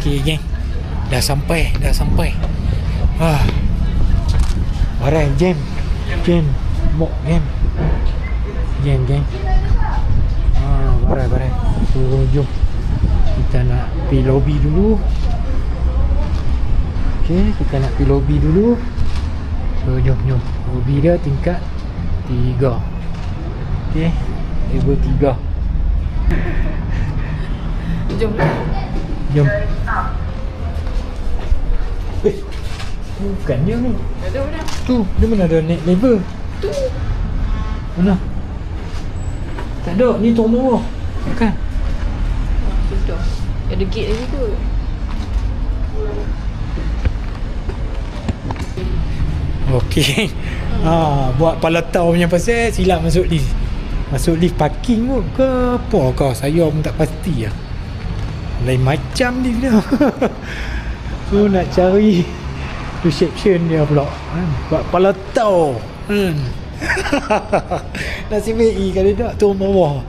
Okey geng, dah sampai. Barai jam mok geng. Barai. So jom kita nak pergi lobby dulu. Okey, kita nak pergi lobby dulu. So jom. Lobby dia tingkat 3. Okey, level 3. Jom. Bukannya ni. Ada mana? Tu, dia mana ada naik level? Tu. Mana? Tak ada, ni turun bawah. Kan? Sudah. Ada gate lagi tu. Okey. Buat kepala tahu punya pasal silap masuk lift. Masuk lift parking kot ke apa kau? Saya pun tak pasti lah. Lain macam lift dia. So nak cari reception dia pula kan? Buat kepala tahu Nasib baik kalau tak turun bawah.